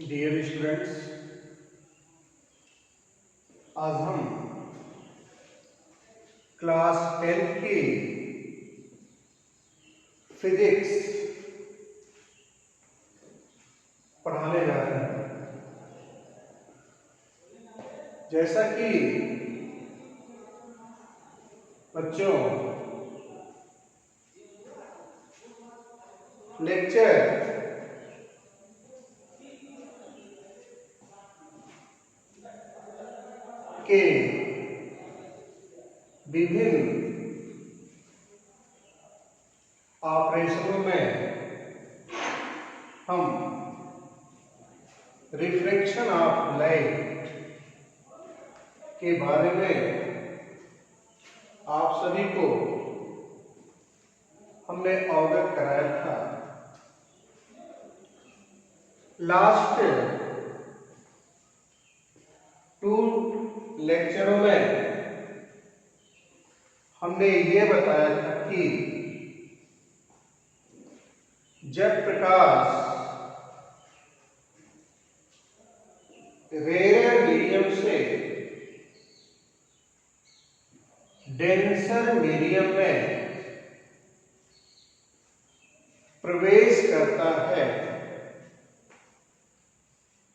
Dear students, आज हम class 10th की फिजिक्स पढ़ाने जा रहे हैं। जैसा कि बच्चों लेक्चर के विभिन्न ऑपरेशनों में हम रिफ्रैक्शन ऑफ लाइट के बारे में आप सभी को हमने अवगत कराया था। लास्ट 2 लेक्चरों में हमने ये बताया था कि जब प्रकाश रेयर मीडियम से डेंसर मीडियम में प्रवेश करता है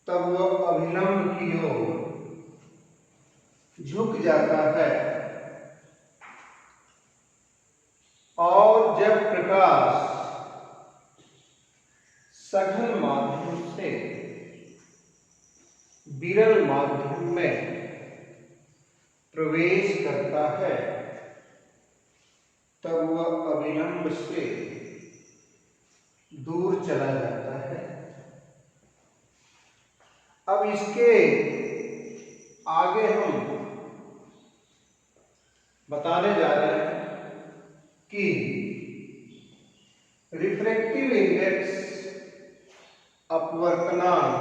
तब वह अभिलंब की ओर झुक जाता है, और जब प्रकाश सघन माध्यम से विरल माध्यम में प्रवेश करता है तब वह अभिलंब से दूर चला जाता है। अब इसके आगे हम बताने जा रहे हैं कि रिफ्रैक्टिव इंडेक्स अपवर्तनांक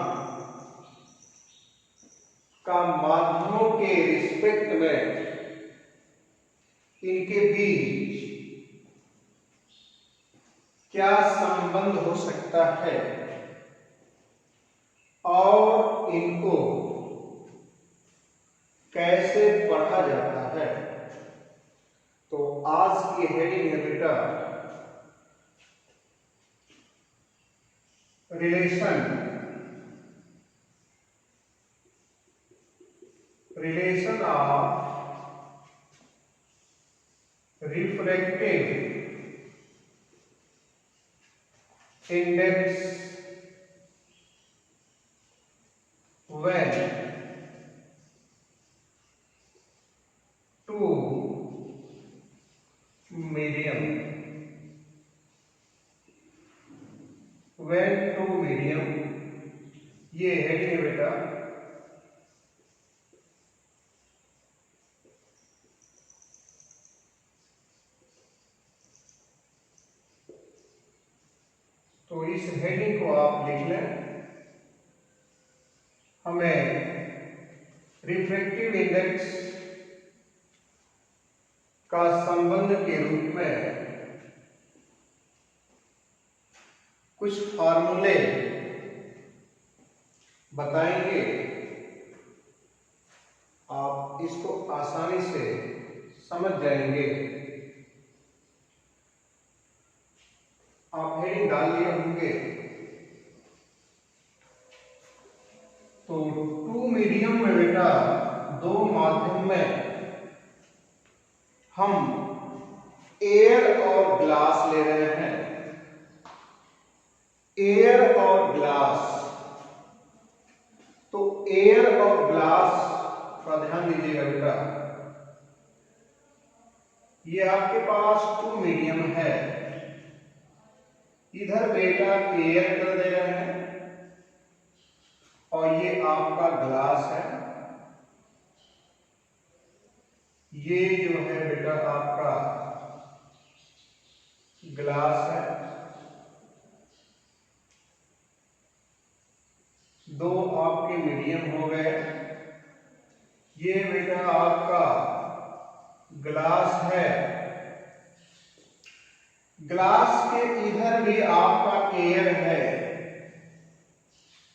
का माध्यमों के रिस्पेक्ट में इनके बीच क्या संबंध हो सकता है और इनको कैसे पढ़ा जाता है। तो आज की हेडिंग है बेटा relation of refractive index when two medium ये हेडिंग है बेटा। तो इस हेडिंग को आप लिख लें। हमें रिफ्रैक्टिव इंडेक्स का संबंध के रूप में कुछ फार्मूले बताएंगे, आप इसको आसानी से समझ जाएंगे। आप हेडिंग डाल लिए होंगे। तो 2 मीडियम में बेटा 2 माध्यम में हम एयर और ग्लास ले रहे हैं। एयर और ग्लास, तो एयर और ग्लास का ध्यान दीजिएगा बेटा। ये आपके पास 2 मीडियम है, इधर बेटा एयर कर दे रहे हैं और ये आपका ग्लास है। ये जो है बेटा आपका ग्लास है। 2 आपके मीडियम हो गए। ये बेटा आपका ग्लास है। ग्लास के इधर भी आपका एयर है।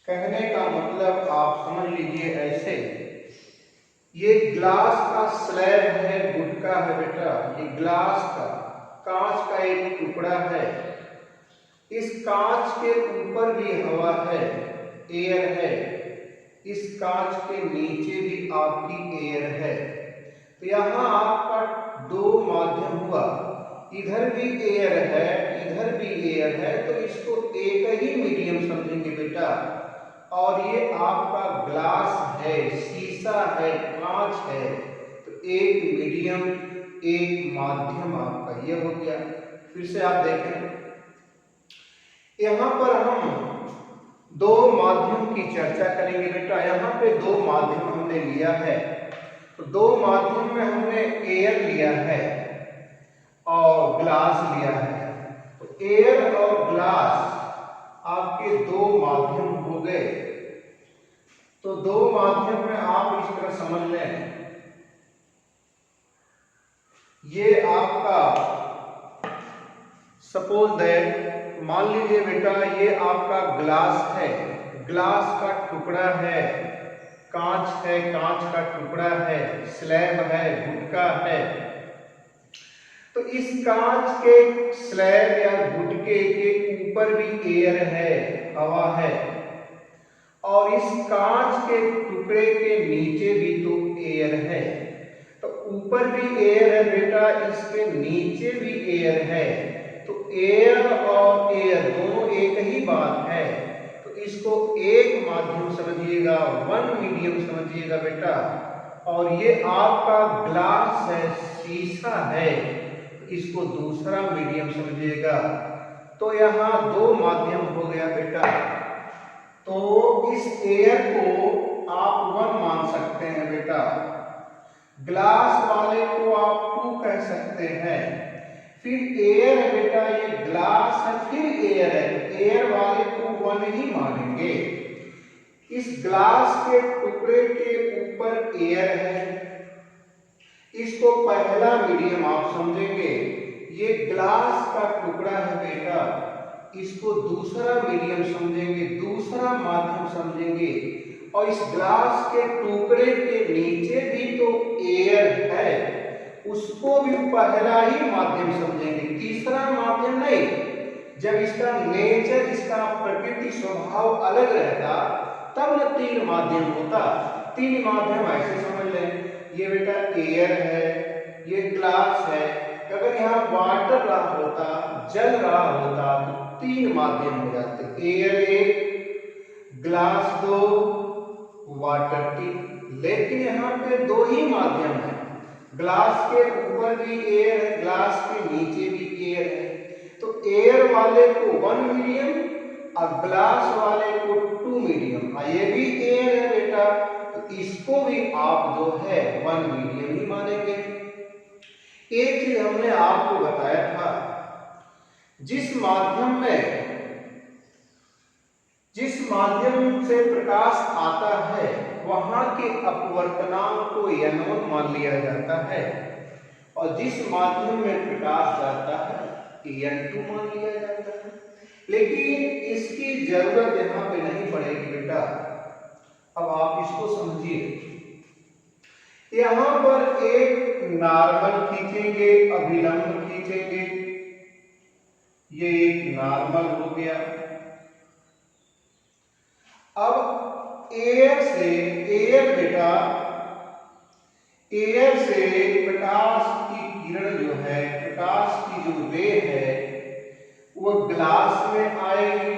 कहने का मतलब आप समझ लीजिए ऐसे, ये ग्लास का स्लैब है, गुटका है बेटा, ये ग्लास का कांच का एक टुकड़ा है। इस कांच के ऊपर भी हवा है, एयर है, इस कांच के नीचे भी आपकी एयर है। तो यहाँ आपका दो माध्यम हुआ, इधर भी एयर है, इधर भी एयर है, तो इसको एक ही मीडियम समझेंगे बेटा। और ये आपका ग्लास है, शीशा है, कांच है, तो एक मीडियम एक माध्यम आपका ये हो गया। फिर से आप देखें, यहाँ पर हम दो माध्यम की चर्चा करेंगे बेटा। यहाँ पे दो माध्यम हमने लिया है, तो दो माध्यम में हमने एयर लिया है और ग्लास लिया है। तो एयर और ग्लास आपके दो माध्यम हो गए। तो दो माध्यम में आप इस तरह समझ लें, ये आपका सपोज दैट, मान लीजिए बेटा ये आपका ग्लास है, ग्लास का टुकड़ा है, कांच है, कांच का टुकड़ा है, स्लैब है, गुटका है। तो इस कांच के स्लैब या गुटके के ऊपर भी एयर है, हवा है, और इस कांच के टुकड़े के नीचे भी तो एयर है। तो ऊपर भी एयर है बेटा, इसके नीचे भी एयर है। तो एयर और एयर दोनों एक ही बात है, तो इसको एक माध्यम समझिएगा, वन मीडियम समझिएगा बेटा। और ये आपका ग्लास है, शीशा है, इसको दूसरा मीडियम समझिएगा। तो यहाँ दो माध्यम हो गया बेटा। तो इस एयर को आप वन मान सकते हैं बेटा, ग्लास वाले को आप टू कह सकते हैं। फिर एयर है बेटा, ये ग्लास है, फिर एयर है, एयर वाले को वन ही मानेंगे। इस ग्लास के टुकड़े के ऊपर एयर है, इसको पहला मीडियम आप समझेंगे। ये ग्लास का टुकड़ा है बेटा, इसको दूसरा मीडियम समझेंगे, दूसरा माध्यम समझेंगे। और इस ग्लास के टुकड़े के नीचे भी तो एयर है, उसको भी पहला ही माध्यम समझेंगे, तीसरा माध्यम नहीं। जब इसका नेचर, इसका प्रकृति स्वभाव अलग रहता तब न तीन माध्यम होता। तीन माध्यम ऐसे समझ लें, ये बेटा एयर है, ये ग्लास है। अगर यहाँ वाटर रहा होता, जल रहा होता, तो तीन माध्यम हो जाते, एयर एक, ग्लास दो, वाटर तीन। लेकिन यहाँ पे दो ही माध्यम है, ग्लास के ऊपर भी एयर है, ग्लास के नीचे भी एयर है। तो एयर वाले को वन मीडियम और ग्लास वाले को टू मीडियम। ये भी एयर है बेटा, तो इसको भी आप जो है वन मीडियम ही मानेंगे। एक चीज हमने आपको बताया था, जिस माध्यम से प्रकाश आता है वहां के अपवर्तनांक को n1 मान लिया जाता है, और जिस माध्यम में प्रकाश जाता है n2 मान लिया जाता है। लेकिन इसकी जरूरत यहाँ पे नहीं पड़ेगी बेटा। अब आप इसको समझिए, यहां पर एक नॉर्मल खींचेंगे, अभिलंब खींचेंगे, ये एक नॉर्मल हो गया। अब एयर बेटा, एयर से प्रकाश की किरण जो है, प्रकाश की जो रे है, वो ग्लास में आएगी।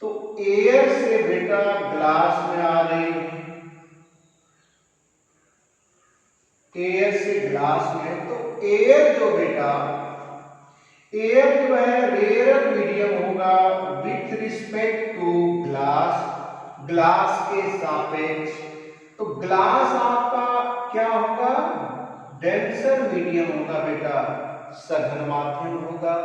तो एयर से बेटा ग्लास में आ रही है, एयर से ग्लास में। तो एयर जो बेटा, एयर जो है रेयर मीडियम होगा with respect to glass, glass के सापेक्ष। तो ग्लास आपका क्या होगा, डेंसर मीडियम होगा बेटा, सघन माध्यम होगा।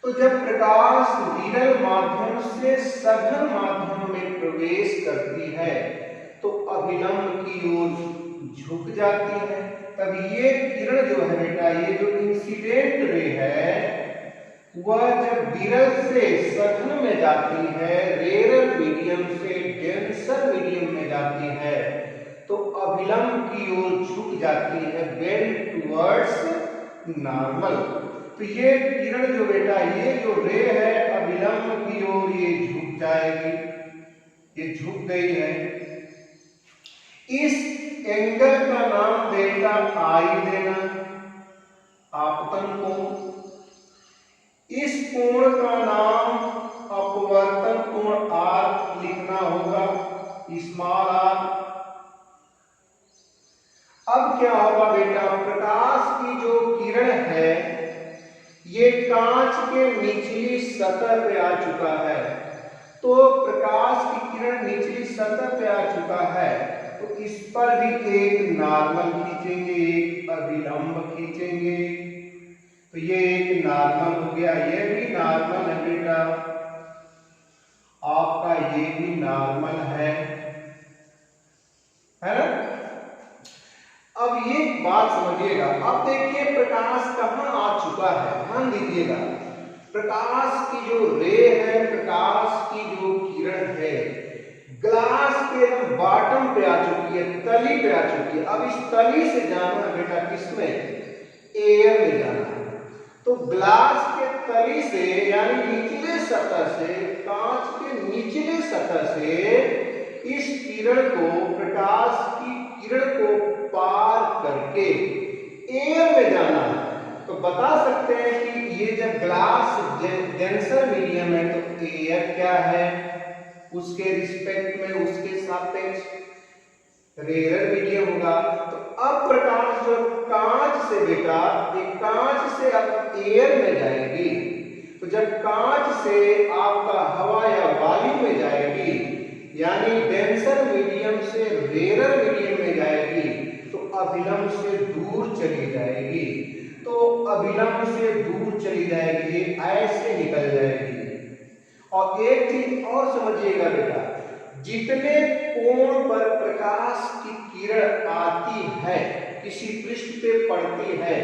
तो जब प्रकाश विरल माध्यम से सघन माध्यम में प्रवेश करती है तो अभिलंब की ओर झुक जाती है। तब ये किरण जो है बेटा, ये जो इंसिडेंट रे है, वह जब विरल से सघन में जाती है, रेरर मीडियम से डेंसर मीडियम में जाती है, तो अभिलंब की ओर झुक जाती है, बेंड टुवर्ड्स नॉर्मल। तो ये किरण जो बेटा, ये जो रे है अभिलंब की ओर ये झुक जाएगी, ये झुक गई है। इस एंगल का नाम बेटा आई देना, आपतन कोण। इस कोण का नाम अपवर्तन कोण आर लिखना होगा, स्मॉल आर। अब क्या होगा बेटा, प्रकाश की जो किरण है ये कांच के निचली सतह पे आ चुका है। तो प्रकाश की किरण निचली सतह पे आ चुका है, तो इस पर भी एक नॉर्मल खींचेंगे, एक अभिलंब खींचेंगे, तो ये एक नॉर्मल हो गया, ये भी नॉर्मल है बेटा, आपका ये भी नॉर्मल है ना। अब ये बात समझिएगा, अब देखिए प्रकाश कहाँ आ चुका है, ध्यान दीजिएगा। प्रकाश की जो रे है, प्रकाश की जो किरण है, ग्लास के बॉटम पे आ चुकी है, तली पे आ चुकी है। अब इस तली से जाना है बेटा किसमें, एयर में जाना है। तो ग्लास के तली से यानी निचले सतह से, कांच के निचले सतह से इस किरण को, प्रकाश की किरण को पार करके एयर में जाना है। तो बता सकते हैं कि ये जब ग्लास डेंसर मीडियम है तो एयर क्या है, उसके रिस्पेक्ट में, उसके सापेक्ष रेयर मीडियम होगा। तो अब प्रकाश जो कांच से बेटा, एक कांच से अब एयर में जाएगी, तो जब कांच से आपका हवा या वायु में जाएगी, यानी डेंसर मीडियम से रेयर मीडियम में जाएगी, तो अभिलंब से दूर चली जाएगी। तो अभिलंब से दूर चली जाएगी, ऐसे निकल जाएगी। और एक चीज और समझिएगा बेटा, जितने कोण पर प्रकाश की किरण आती है, किसी पृष्ठ पे पड़ती है,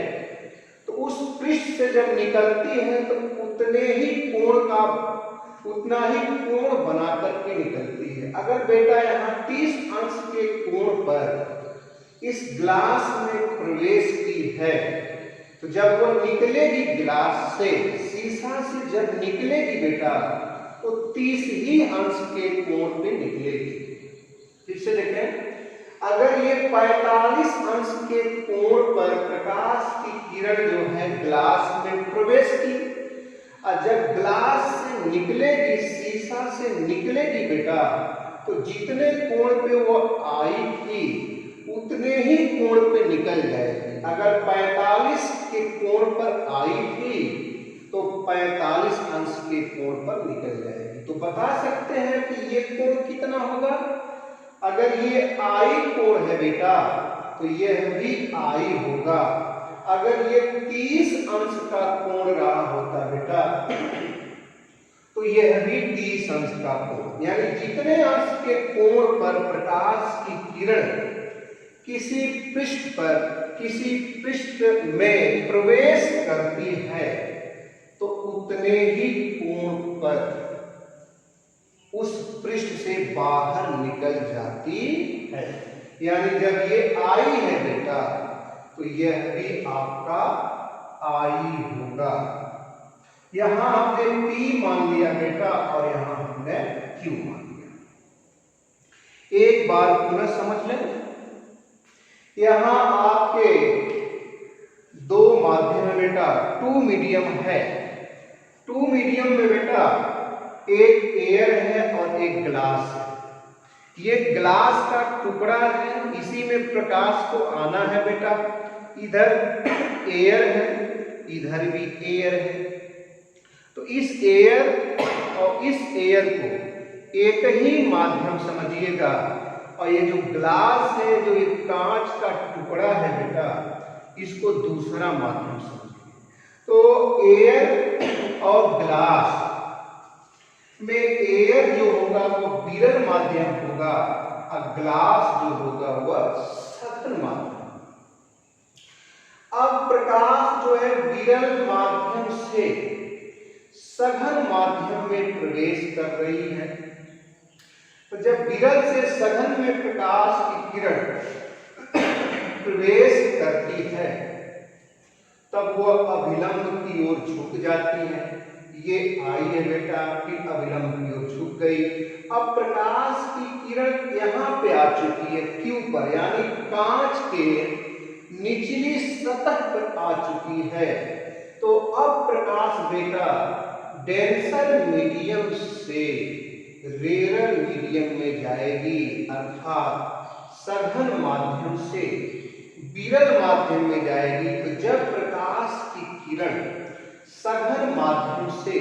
तो उस पृष्ठ से जब निकलती है तो उतने ही कोण का, उतना ही कोण बना करके निकलती है। अगर बेटा यहाँ 30 अंश के कोण पर इस ग्लास में प्रवेश की है, तो जब वो निकलेगी ग्लास से, शीशा से जब निकलेगी बेटा, तो 30 ही अंश के कोण पे निकलेगी। फिर से देखें, अगर ये 45 अंश के कोण पर प्रकाश की किरण जो है ग्लास में प्रवेश की, और जब ग्लास से निकलेगी, शीशा से निकलेगी बेटा, तो जितने कोण पे वो आई थी उतने ही कोण पे निकल जाएगी। अगर 45 के कोण पर आई थी तो 45 अंश के कोण पर निकल जाएगी। तो बता सकते हैं कि ये कोण कितना होगा। अगर ये आई कोण है बेटा, तो यह भी आई होगा। अगर ये 30 अंश का कोण रहा होता बेटा, तो यह भी 30 अंश का कोण, यानी जितने अंश के कोण पर प्रकाश की किरण किसी पृष्ठ पर, किसी पृष्ठ में प्रवेश करती है, तो उतने ही कोण पर उस पृष्ठ से बाहर निकल जाती है। यानी जब ये आई है बेटा, तो यह भी आपका आई होगा। यहां हमने P मान लिया बेटा, और यहां हमने Q मान लिया। एक बार पुनः समझ लें, यहां आपके दो माध्यम है बेटा, टू मीडियम है। टू मीडियम में बेटा एक एयर है और एक ग्लास है। ये ग्लास का टुकड़ा है, इसी में प्रकाश को आना है बेटा। इधर एयर है, इधर भी एयर है। तो इस एयर और इस एयर को एक ही माध्यम समझिएगा, और ये जो ग्लास है, जो ये कांच का टुकड़ा है बेटा, इसको दूसरा माध्यम समझिए। तो एयर और ग्लास में एयर जो होगा वो विरल माध्यम होगा, और ग्लास जो होगा वह सघन माध्यम। अब प्रकाश जो है विरल माध्यम से सघन माध्यम में प्रवेश कर रही है। तो जब विरल से सघन में प्रकाश की किरण प्रवेश करती है तब वो अभिलंब की ओर झुक जाती है। ये आई है बेटा, फिर अभिलंब की ओर झुक गई। अब प्रकाश की किरण यहाँ पे आ चुकी है क्यू पर, यानी कांच के निचली सतह पर आ चुकी है। तो अब प्रकाश बेटा डेंसर मीडियम से रेरर मीडियम में जाएगी, अर्थात सघन माध्यम से विरल माध्यम में जाएगी। तो जब प्रकाश की किरण सघन माध्यम से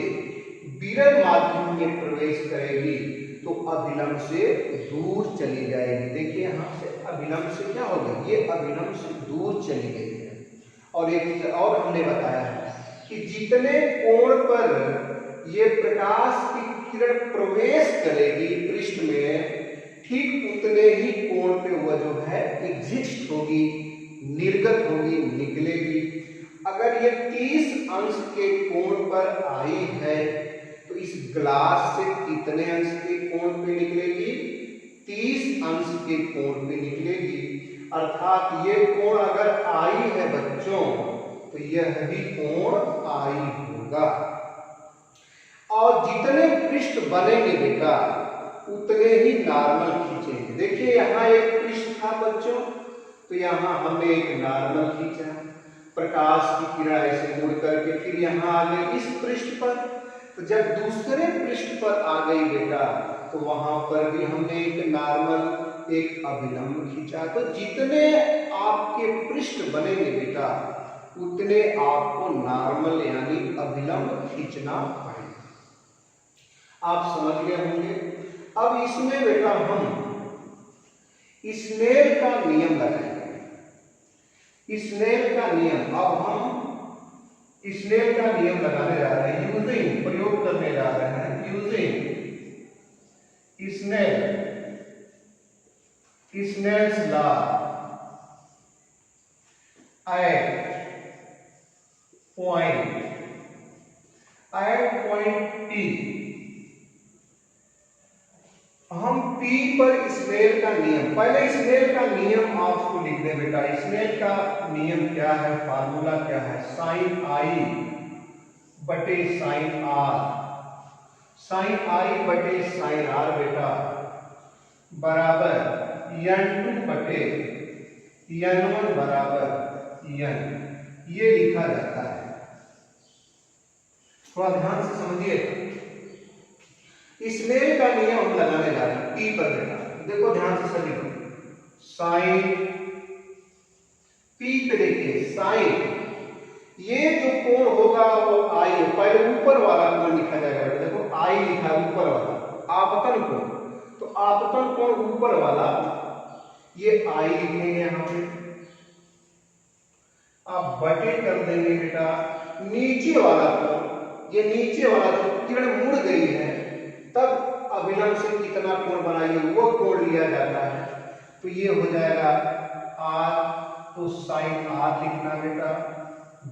विरल माध्यम में प्रवेश करेगी तो अभिलंब से दूर चली जाएगी। देखिए यहाँ से अभिलंब से क्या होगा, ये अभिलंब से दूर चली गई है। और एक और हमने बताया है कि जितने कोण पर ये प्रकाश की किरण प्रवेश करेगी पृष्ठ में, ठीक उतने ही कोण पे वह जो है एग्जिस्ट होगी, निर्गत होगी, निकलेगी। अगर ये 30 अंश के कोण पर आई है तो इस ग्लास से कितने अंश के कोण पे निकलेगी, 30 अंश के कोण पे निकलेगी। अर्थात ये कोण अगर आई है बच्चों तो यह भी कोण आई होगा। और जितने पृष्ठ बनेंगे बेटा उतने ही नॉर्मल खींचेंगे। देखिए यहाँ एक पृष्ठ था बच्चों, तो यहाँ हमने एक नॉर्मल खींचा, प्रकाश की किरण ऐसे मुड़ करके फिर यहाँ आ गई इस पृष्ठ पर। तो जब दूसरे पृष्ठ पर आ गई बेटा तो वहां पर भी हमने एक नॉर्मल एक अभिलंब खींचा। तो जितने आपके पृष्ठ बनेंगे बेटा उतने आपको नॉर्मल यानी अभिलंब खींचना पड़ेगा। आप समझ गए होंगे। अब इसमें बेटा हम स्नेल का नियम लगाएंगे। स्नेल का नियम, अब हम स्नेल का नियम लगाने जा रहे हैं, यूजिंग प्रयोग करने जा रहे हैं, using Snell's law at point P। हम P पर स्नेल का नियम, पहले स्नेल का नियम आपको लिख दे बेटा। स्नेल का नियम क्या है, फार्मूला क्या है, साइन आई बटे साइन आर, साइन आई बटे साइन आर बेटा बराबर n2 बटे n1 बराबर n, ये लिखा जाता है। थोड़ा ध्यान से समझिए। स्नेल का नियम हम लगाने जा रहे हैं P पर बेटा, देखो ध्यान से सभी को। साइन P पे देखिए, साइन ये जो कोण होगा वो आई है, पहले ऊपर वाला कोण लिखा जाएगा बेटा। देखो आई लिखा है ऊपर वाला, आपतन कोण, तो आपतन कोण ऊपर वाला ये आई लिखेंगे यहाँ पे। आप बटे कर देंगे बेटा नीचे वाला कोण, ये नीचे वाला जो किरण मुड़ गई है तब अभिलंब से कितना कोण बनाइए वो कोण लिया जाता है। तो ये हो जाएगा आर, तो साइन आर लिखना बेटा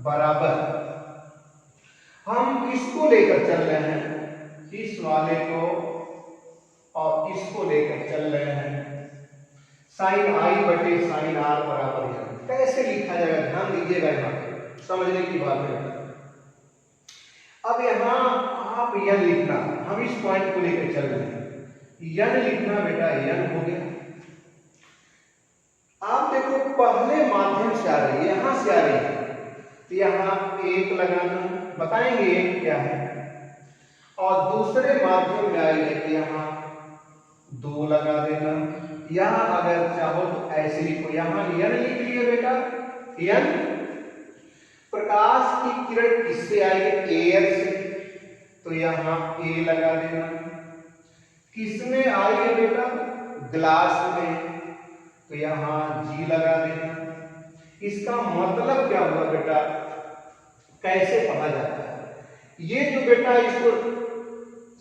बराबर, हम इसको लेकर चल रहे हैं, इस वाले को और इसको लेकर चल रहे हैं, साइन आई बटे साइन आर बराबर है। कैसे लिखा जाएगा ध्यान दीजिएगा, यहाँ पे समझने की बात है। अब यहाँ आप यन लिखना, हम इस पॉइंट को लेकर चल रहे हैं, यन लिखना बेटा, यन हो गया। आप देखो पहले माध्यम से आ रही है, यहां से आ रही है, तो यहाँ एक लगाना, बताएंगे एक क्या है, और दूसरे माध्यम में आई है तो यहाँ दो लगा देना। यहाँ अगर चाहो तो ऐसे लिखो, यहाँ यन लिख लिया बेटा, यन। प्रकाश की किरण किससे आई है, एयर से, तो यहाँ ए लगा देना। किसमें आई है बेटा, ग्लास में, तो यहाँ जी लगा देना। इसका मतलब क्या हुआ बेटा, कैसे पढ़ा जाता है ये जो बेटा, इसको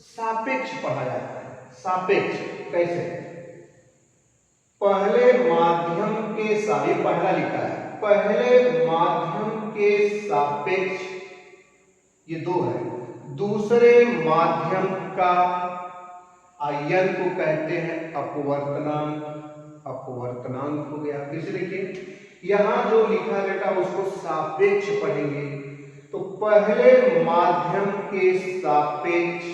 सापेक्ष पढ़ा जाता है। सापेक्ष कैसे, पहले माध्यम के साथ, पहला लिखा है, पहले माध्यम के सापेक्ष, ये दो है, दूसरे माध्यम का आयन को कहते हैं अपवर्तनांक। अपवर्तनांक हो गया। फिर से देखिए यहां जो लिखा है बेटा उसको सापेक्ष पढ़ेंगे। तो पहले माध्यम के सापेक्ष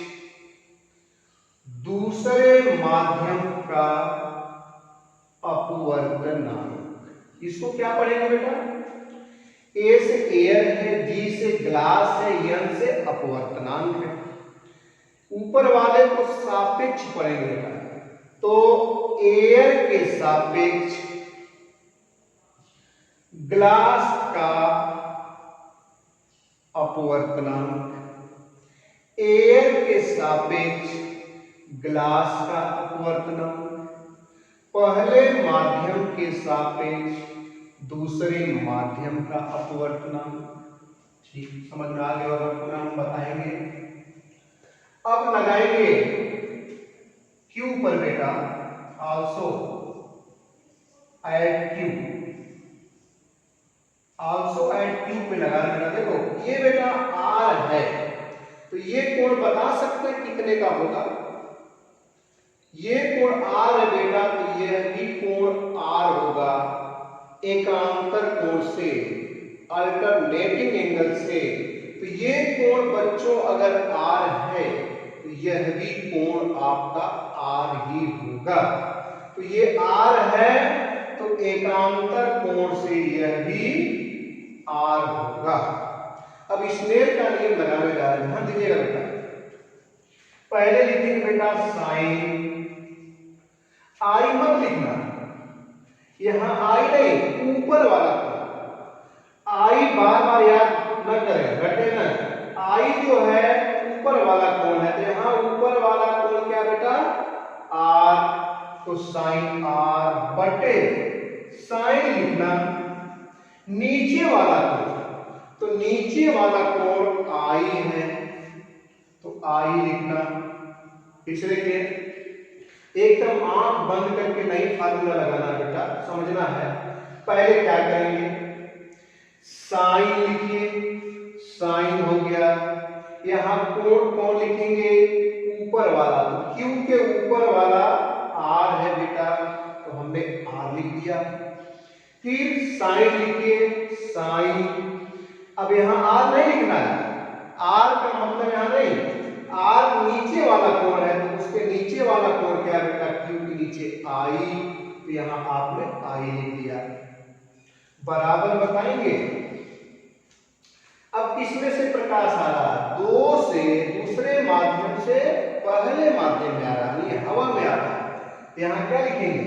दूसरे माध्यम का अपवर्तनांक, इसको क्या पढ़ेंगे बेटा? ए से एयर है, जी से ग्लास है, एन से अपवर्तनांक है। ऊपर वाले को सापेक्ष पढ़ेंगे बेटा। तो एयर के सापेक्ष ग्लास का अपवर्तनांक, एयर के सापेक्ष ग्लास का अपवर्तनांक, पहले माध्यम के सापेक्ष दूसरे माध्यम का अपवर्तनांक। ठीक, समझ में आ गया होगा। पुनः हम बताएंगे। अब लगाएंगे क्यू पर बेटा, also at Q, also at Q पे लगा देना। देखो ये बेटा आर है, तो ये कोण बता सकते हैं कितने का होगा? ये कोण आर है बेटा, तो यह भी कोण आर होगा एकांतर कोण से, अल्टरनेटिंग एंगल से। तो ये कोण बच्चों अगर आर है तो यह भी कोण आपका आर ही होगा। तो ये आर है तो एकांतर कोण से यह भी आर होगा। अब स्नेल का नियम लगाने जा रहे हैं, ध्यान दीजिएगा बेटा। पहले लिखेंगे बेटा साइन, आई मत लिखना, यहां आई नहीं, ऊपर वाला कोण। आई बार बार याद न करें, घटे न। आई जो है ऊपर वाला कोण है, तो यहां ऊपर वाला कोण क्या बेटा? आर। तो साइन आर बटे साइन लिखना नीचे वाला कोण, तो नीचे वाला कोण आई है, तो आई लिखना। पिछले के एकदम आंख बंद करके नहीं फार्मूला लगाना बेटा, समझना है। पहले क्या करेंगे? साइन लिखिए, साइन हो गया। यहां कोण कौन लिखेंगे? ऊपर वाला, तो क्यू के ऊपर वाला आर है बेटा, तो हमने आर लिख दिया। फिर साइन लिखिए, साइन। अब यहां आर नहीं लिखना है, आर का मतलब यहां नहीं, आर नीचे वाला कोण है, तो उसके नीचे वाला कोण क्या बेटा? क्यू के नीचे आई, तो यहां आपने आई लिख दिया। बराबर बताएंगे। अब किसमें से प्रकाश आ रहा? दो से दूसरे माध्यम से पहले माध्यम में आ रहा, ये हवा में आ रहा। यहां क्या लिखेंगे?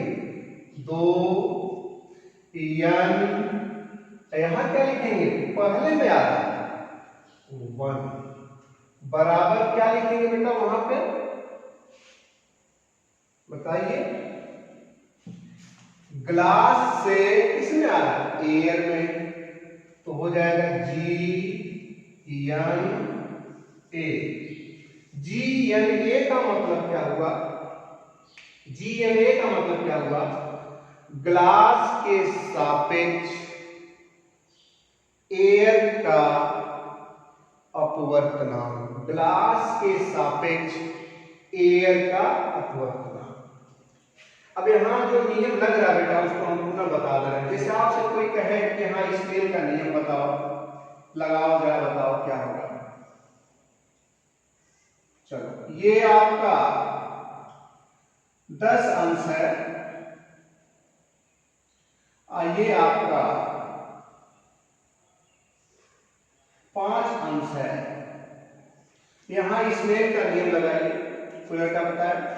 दो एन, यहां क्या लिखेंगे? पहले में आ रहा वन, बराबर क्या लिखेंगे बेटा वहां पे? बताइए। ग्लास से किसमें आ रहा है? एयर में, तो हो जाएगा G N A. G N A का मतलब क्या हुआ? जी एन ए का मतलब क्या हुआ? ग्लास के सापेक्ष एयर का अपवर्तनांक, ग्लास के सापेक्ष एयर का अपवर्तनांक। अब यहां जो नियम लग रहा है बेटा उसको हम पुनः बता दे रहे हैं। जैसे आपसे कोई कहे कि हाँ स्केल का नियम बताओ, लगाओ जरा, बताओ क्या होगा। चलो ये आपका 10 अंश है, ये आपका 5 अंश है। यहां स्नेल का नियम लगाइए। कोई लड़का बताए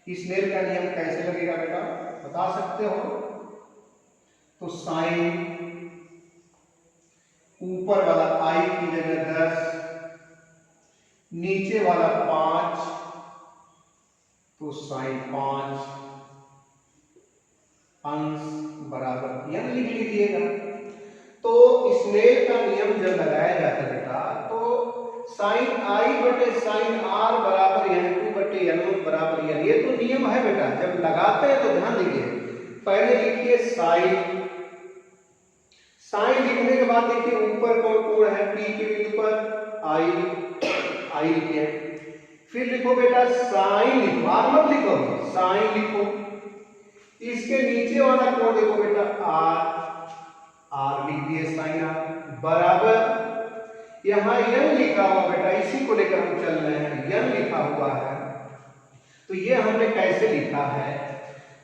स्नेल का नियम कैसे लगेगा बेटा, बता सकते हो? तो साइन ऊपर वाला आई की जगह 10, नीचे वाला 5, तो साइन 5 अंश बराबर यन लिख लीजिएगा। तो स्नेल का नियम जब लगाया जाता है बेटा, तो साइन आई बटे साइन आर बराबर एन टू बटे एन वन बराबर एन, ये तो नियम है बेटा। जब लगाते हैं तो ध्यान दीजिए, पहले लिखिए साइन, साइन लिखने के बाद देखिए ऊपर कौन कोण है? पी के बिंदु पर आई, आई लिखे। फिर लिखो बेटा साइन लिखो, आर मत लिखो, साइन लिखो। इसके नीचे वाला कोण देखो बेटा आर, आर लिख दिए साइन आर, बराबर यहां यन लिखा हुआ बेटा, इसी को लेकर हम चल रहे हैं, यन लिखा हुआ है। तो ये हमने कैसे लिखा है,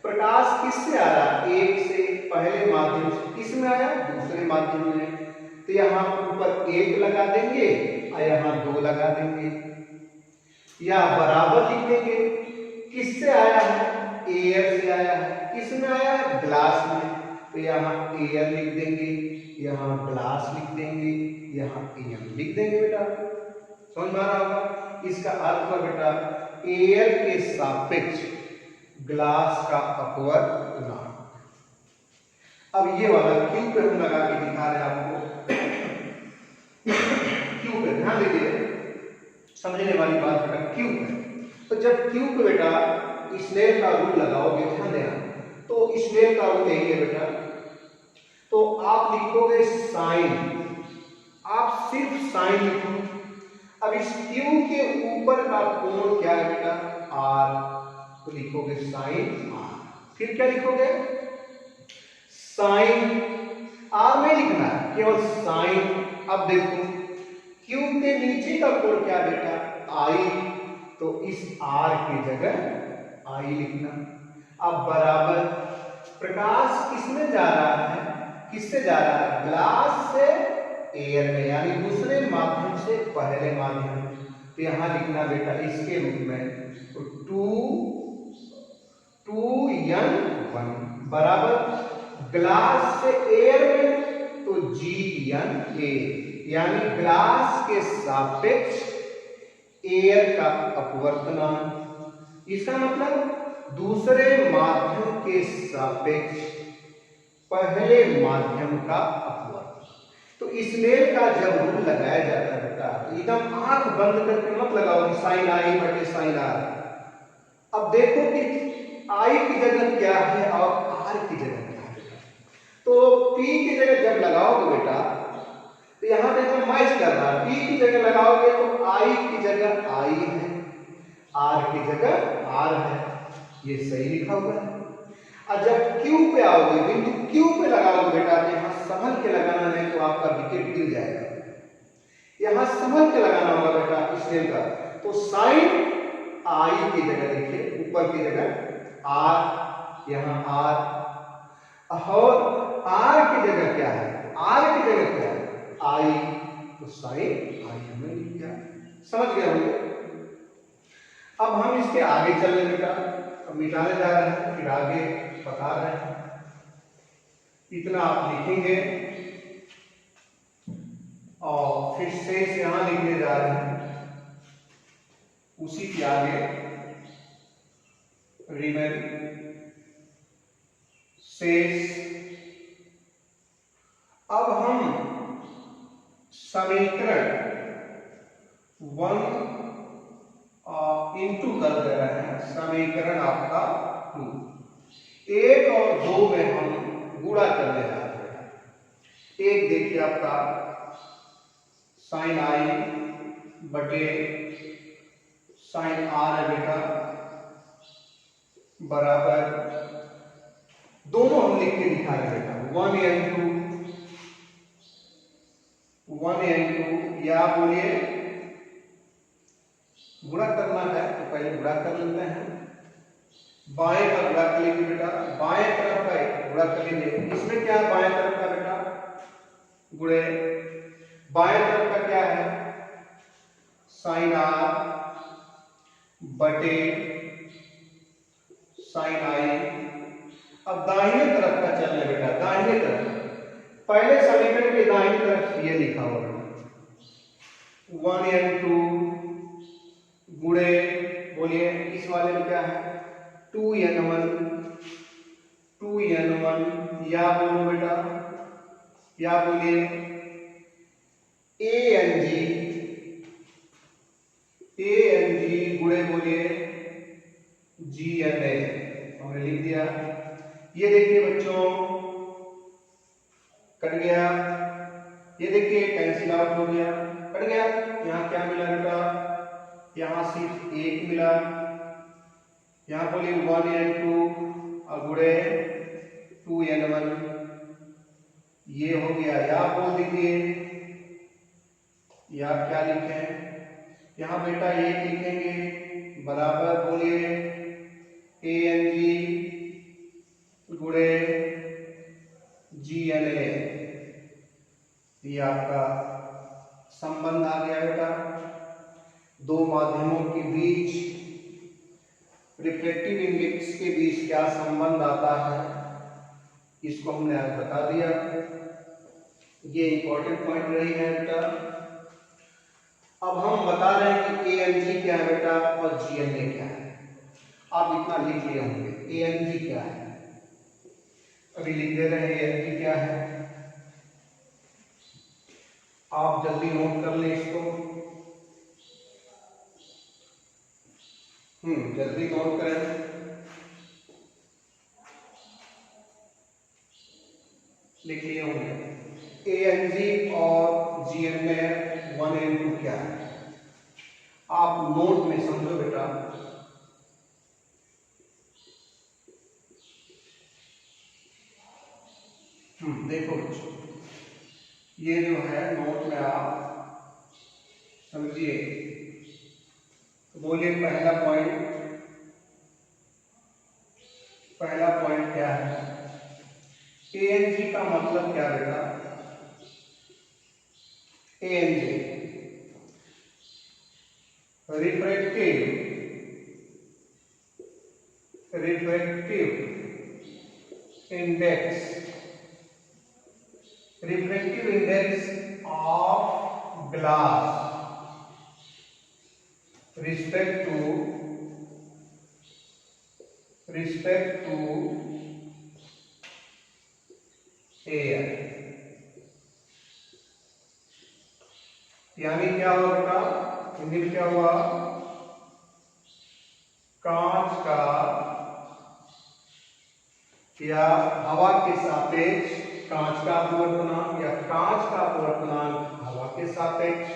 प्रकाश किससे आ रहा है, एक से, पहले माध्यम से, किसमें आया, दूसरे माध्यम में। तो यहाँ ऊपर एक लगा देंगे और यहाँ दो लगा देंगे, या बराबर लिख देंगे। किससे आया है, एयर से आया है, किसमें आया है, ग्लास में। तो यहाँ एयर लिख देंगे, यहाँ ग्लास लिख देंगे, यहाँ एयर लिख देंगे बेटा। समझ में आ रहा होगा। इसका अर्थ हुआ बेटा एयर के सापेक्ष ग्लास का अपवर्त गुणांक। अब ये वाला क्यू पे हम लगा के दिखा रहे हैं आपको। क्यू पे ध्यान दीजिए, समझने वाली बात बेटा क्यू पे। तो जब क्यू पे बेटा स्नेल का रूल लगाओगे, ध्यान देना, तो स्नेल का रूल यही है बेटा। तो आप लिखोगे साइन, आप सिर्फ साइन लिखो। अब इस क्यू के ऊपर का कोण क्या है बेटा, आर, तो लिखोगे साइन आर। फिर क्या लिखोगे, साइन आर में लिखना है, केवल साइन। अब देखो क्यू के नीचे का कोण क्या बेटा, आई, तो इस आर की जगह आई लिखना। अब बराबर प्रकाश किसमें जा रहा है, किससे जा रहा है, ग्लास से एयर में, यानी दूसरे माध्यम से पहले माध्यम। तो यहां लिखना बेटा इसके रूप में, तो 2n1 बराबर ग्लास से एयर में, तो Gn(a), यानी ग्लास के सापेक्ष एयर का अपवर्तनांक। इसका मतलब दूसरे माध्यम के सापेक्ष पहले माध्यम का अपवर्तन। तो स्नेल का जब रूल लगाया जाता है बेटा, तो एकदम आंख बंद करके मत लगाओ साइन आई बटे साइन आर। अब देखो कि आई की जगह क्या है और आर की जगह क्या है। तो P की जगह जब लगाओगे बेटा, तो यहां देखो मैच कर रहा है, P की जगह लगाओगे तो आई की जगह आई है, आर की जगह आर है, ये सही लिखा हुआ है। और जब Q पे आओगे, बिंदु Q पे लगाओगे बेटा, तो यहाँ संभल के लगाना नहीं तो आपका विकेट गिर जाएगा। यहाँ संभल के लगाना होगा बेटा स्नेल का। तो साइन आई की जगह लिखिए, ऊपर की जगह आर, यहाँ आर, और आर की जगह क्या है, आर की जगह क्या है, आई, तो साइन आई हमने लिख दिया। समझ गए होंगे। अब हम इसके आगे चल रहे बेटा, अब मिटाने जा रहे हैं, फिर आगे बता रहे हैं। इतना आप लिखेंगे और फिर शेष यहां लिखने जा रहे हैं, उसी के आगे रिमेनिंग शेष। अब हम समीकरण 1 इंटू कर दे रहे हैं, समीकरण आपका 2, 1 और 2 में हम गुणा करने जा रहे हैं। एक देखिए आपका साइन आई बटे साइन आर है बेटा, बराबर दोनों हम लिख के दिखा रहे बेटा, 1 n2 या बोलिए गुणा करना है तो पहले गुणा कर लेते हैं। बाएं का गुणा कर लीजिए बेटा, बाएं तरफ का गुणा कर लीजिए। इसमें क्या है बाएं तरफ का बेटा, गुणे, बाएं तरफ का क्या है, साइन आर बटे साइन आई। अब दाहिने तरफ का चलना बेटा, दाहिने तरफ, पहले समीकरण के दाहिने तरफ ये लिखा होगा 1n2 गुणे, बोलिए इस वाले में क्या है 2n1, या बोलो बेटा, या बोलिए ANG गुणे बोलिए GNA, हमने लिख दिया। ये देखिए बच्चों कट गया, ये देखिए कैंसिल आउट हो गया, कट गया। यहाँ क्या मिला बेटा यहाँ सिर्फ 1 मिला, यहाँ बोलिए 1n2 और गुणे 2n1, ये हो गया। या बोल दीजिए, या क्या लिखें, यहाँ बेटा 1 लिखेंगे बराबर बोलिए ANG गुणे GNA, ये आपका संबंध आ गया बेटा। दो माध्यमों के बीच, रिफ्लेक्टिव इंडेक्स के बीच क्या संबंध आता है, इसको हमने आज बता दिया। ये इंपॉर्टेंट पॉइंट रही है बेटा। अब हम बता रहे हैं कि ANG क्या है बेटा और GNA क्या है। आप इतना लिख लिए होंगे, ANG क्या है, अभी लिख दे रहे हैं ANG क्या है। आप जल्दी नोट कर लें इसको, जल्दी नोट करें। लिख लिए होंगे ANG और GNA 1n2 क्या है, आप नोट में समझो बेटा। देखो बच्चों, ये जो है नोट में आप समझिए। बोलिए पहला पॉइंट क्या है, ANG का मतलब क्या बेटा, ANG refractive index of glass respect to air. यानी क्या हुआ बेटा, हिंदी में क्या हुआ, कांच का या हवा के सापेक्ष कांच का अपवर्तनांक या कांच का अपवर्तनांक हवा के सापेक्ष,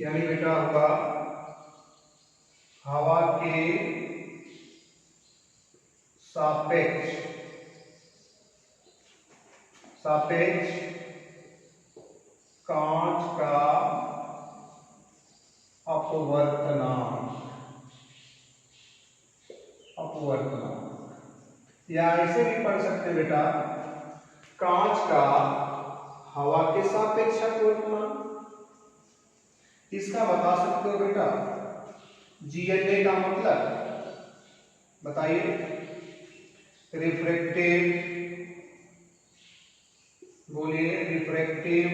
यानी बेटा होगा हवा के सापेक्ष कांच का अपवर्तनांक या ऐसे भी पढ़ सकते हैं बेटा, कांच का हवा के सापेक्ष अपवर्तनांक। इसका बता सकते हो बेटा GNA का मतलब बताइए, रिफ्रैक्टिव, बोलिए रिफ्रैक्टिव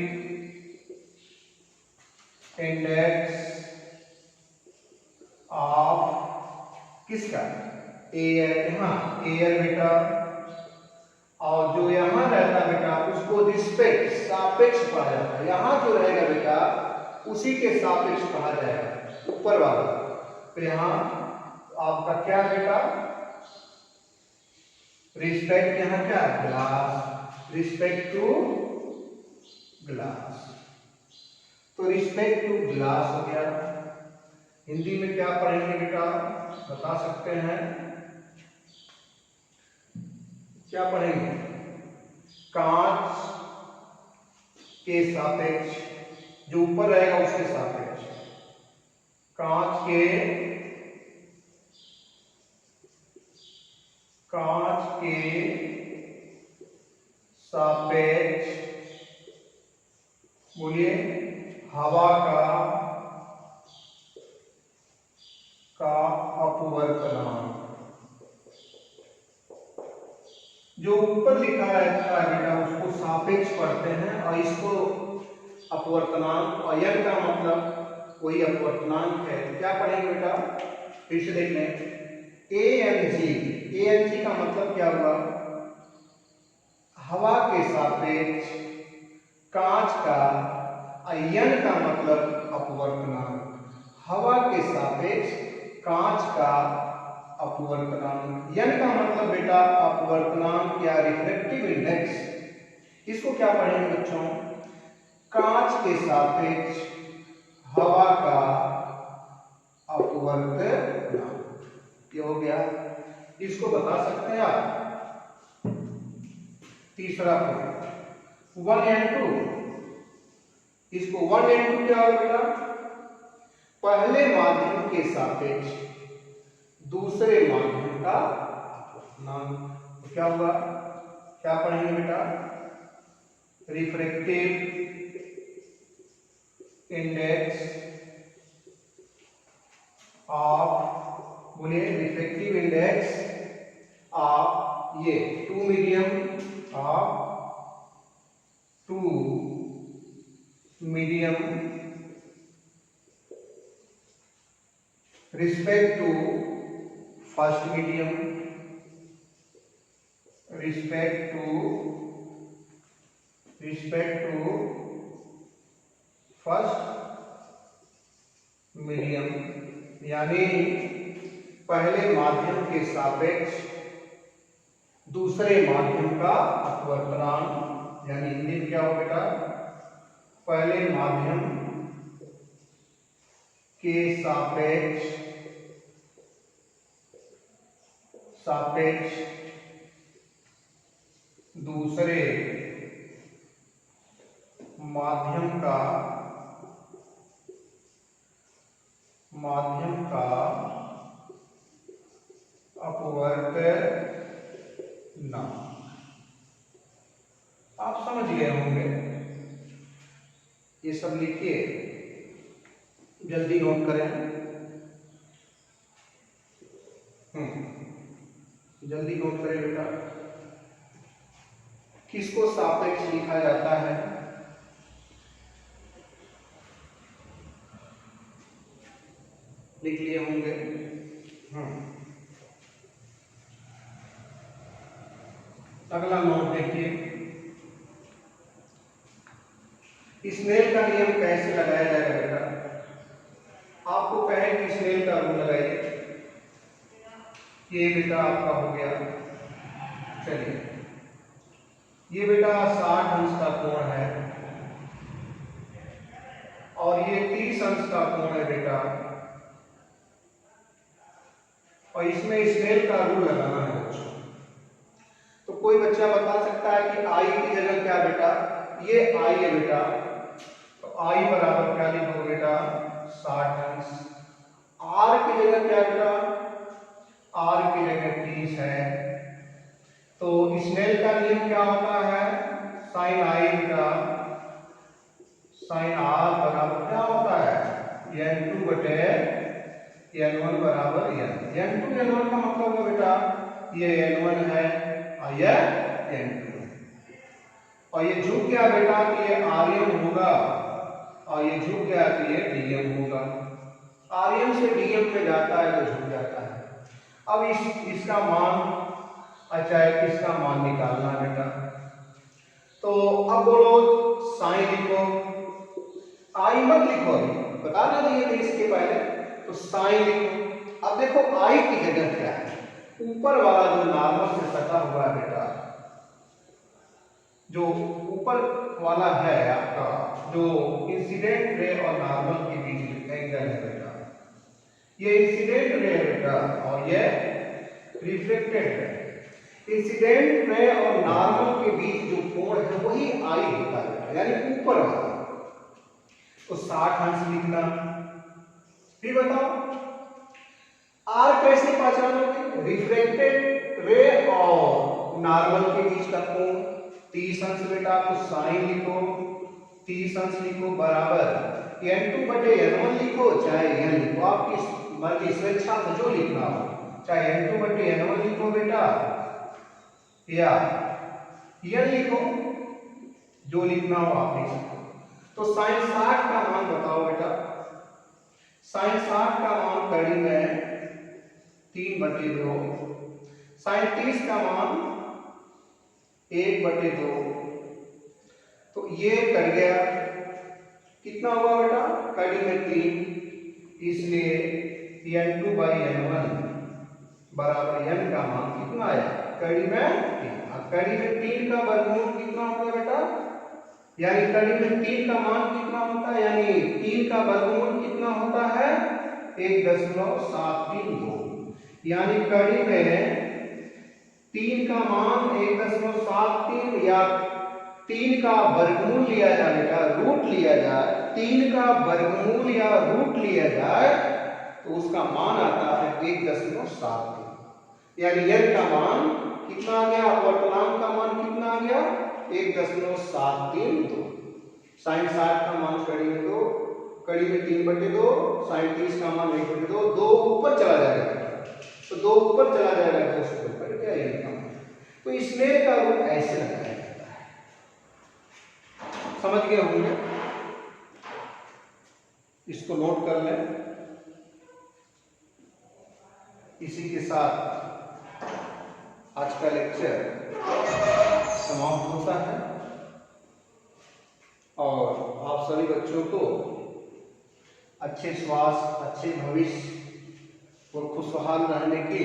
इंडेक्स ऑफ किसका, एयर। हाँ एयर बेटा, और जो यहां रहता बेटा उसको रिस्पेक्ट सापेक्ष कहा जाता है। यहां जो रहेगा बेटा उसी के सापेक्ष कहा जाएगा, ऊपर वाला। तो यहां आपका क्या बेटा, रिस्पेक्ट, यहां क्या ग्लास, रिस्पेक्ट टू ग्लास, तो रिस्पेक्ट टू ग्लास हो गया। हिंदी में क्या पढ़ेंगे बेटा, बता सकते हैं, क्या पढ़ेंगे, कांच के सापेक्ष, जो ऊपर रहेगा उसके सापेक्ष, कांच के सापेक्ष, बोलिए हवा का अपवर्तनांक। जो ऊपर लिखा रहता है बेटा उसको सापेक्ष पढ़ते हैं और इसको अपवर्तनांक, और यह का मतलब कोई अपवर्तनांक है। क्या पढ़ेंगे बेटा, फिर से देख लें, ANG का मतलब क्या हुआ, हवा के सापेक्ष कांच का, यन का मतलब अपवर्तनांक, हवा के सापेक्ष कांच का अपवर्तनांक। यन का मतलब बेटा अपवर्तनांक या रिफ्रैक्टिव इंडेक्स। इसको क्या पढ़ेंगे बच्चों, कांच के सापेक्ष हवा का अपवर्तनांक। ये हो गया। इसको बता सकते हैं आप। तीसरा पॉइंट 1n2, इसको 1n2 क्या होगा बेटा? पहले माध्यम के सापेक्ष दूसरे माध्यम का अपवर्तनांक। तो क्या हुआ, क्या पढ़ेंगे बेटा? रिफ्रैक्टिव इंडेक्स ऑफ, बोलिए, रिफ्रैक्टिव इंडेक्स ऑफ ये two medium of two medium respect to first medium, respect to first medium, यानी पहले माध्यम के सापेक्ष दूसरे माध्यम का अपवर्तनांक, यानी हिंदी में क्या हो बेटा? पहले माध्यम के सापेक्ष दूसरे माध्यम का अपवर्तनांक। आप समझ गए होंगे। ये सब लिखिए, जल्दी नोट करें। जल्दी नोट करें बेटा। किसको सापेक्ष लिखा जाता है? लिख लिए होंगे। अगला नोट देखिए, स्नेल का नियम कैसे लगाया जाएगा बेटा? आपको कहे कि स्नेल का रूल लगाइए। ये बेटा आपका हो गया। चलिए, ये बेटा 60 अंश का कोण है और ये 30 अंश का कोण है बेटा, और इसमें स्नेल का रूल लगाना है बच्चों। तो कोई बच्चा बता सकता है कि आई की जगह क्या बेटा? ये आई है बेटा, तो आई बराबर क्या लिखोगे बेटा? 60 अंश। आर की जगह क्या बेटा? आर की जगह 30 है। तो स्नेल का नियम क्या होता है? साइन आई बेटा, साइन आर बराबर क्या होता है? n2 बटे n1 बराबर n। n2 n1 का मतलब है बेटा, ये n1 है और ये n2 है, और ये झुक गया बेटा कि ये rm होगा, और ये झुक गया कि ये dm होगा। rm से dm पे जाता है तो झुक जाता है। अब इसका मान, अच्छा इसका मान निकालना है बेटा। तो अब बोलो साइन लिखो, आई मत लिखो, अभी बता ना दिए थे इसके पहले, तो साइन लिखो। अब देखो आई की जगह क्या है? ऊपर वाला जो नॉर्मल से सटा हुआ है बेटा, जो ऊपर वाला है आपका, जो इंसिडेंट रे और नॉर्मल के बीच एंगल है बेटा, ये इंसिडेंट रे है बेटा और ये रिफ्लेक्टेड है। इंसिडेंट रे और नॉर्मल के बीच जो कोण है वही आई होता है, यानी ऊपर वाला। तो 60 अंश लिखना। फिर बताओ आर कैसे पहचानोगे? रिफ्लेक्टेड रे और नॉर्मल के बीच का कोण 30 अंश बेटा, तो साइन लिखो, 30 अंश लिखो बराबर n2 बटे n1 लिखो, चाहे n लिखो, आपकी मर्जी, स्वेच्छा से जो लिखना हो, चाहे n2 बटे n1 लिखो बेटा या n लिखो, जो लिखना हो आप लिख सकते हो। तो साइन 60 का मान बताओ बेटा। साइन 60 का मान कड़ी में 3 बटे 2, साइन 30 का मान 1 बटे 2, तो ये कर गया, कितना हुआ बेटा? कड़ी में 3, इसलिए n2 बाई n1 बराबर n का मान कितना आया? कड़ी में 3। अब कड़ी में 3 का वर्गमूल कितना होगा बेटा? यानी कड़ी में 3 का मान कितना होता है? यानी 3 का वर्गमूल कितना होता है? 1.732, यानी कड़ी में 3 का मान 1.73 या 3 का वर्गमूल लिया जाएगा, रूट लिया जाए, 3 का वर्गमूल या रूट लिया जाए तो उसका मान आता है 1.73, यानी n का मान कितना आ गया, अपूर्णांक का मान कितना आ गया 1.732। sin 60 का मान कड़ी में 2, कड़ी में 3/2, sin 30 का मान 1/2, 2 ऊपर चला जाएगा, तो 2 ऊपर चला जाएगा 2 से ऊपर क्या n का मान। तो इसमें का रूप ऐसे लगाया जाता है, समझ गए होंगे, इसको नोट कर लें। इसी के साथ आज का लेक्चर समाप्त होता है और आप सभी बच्चों को अच्छे स्वास्थ्य, अच्छे भविष्य और खुशहाल रहने की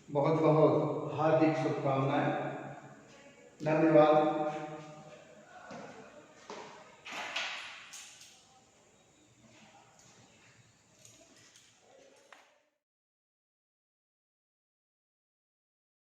बहुत बहुत हार्दिक शुभकामनाएं। धन्यवाद।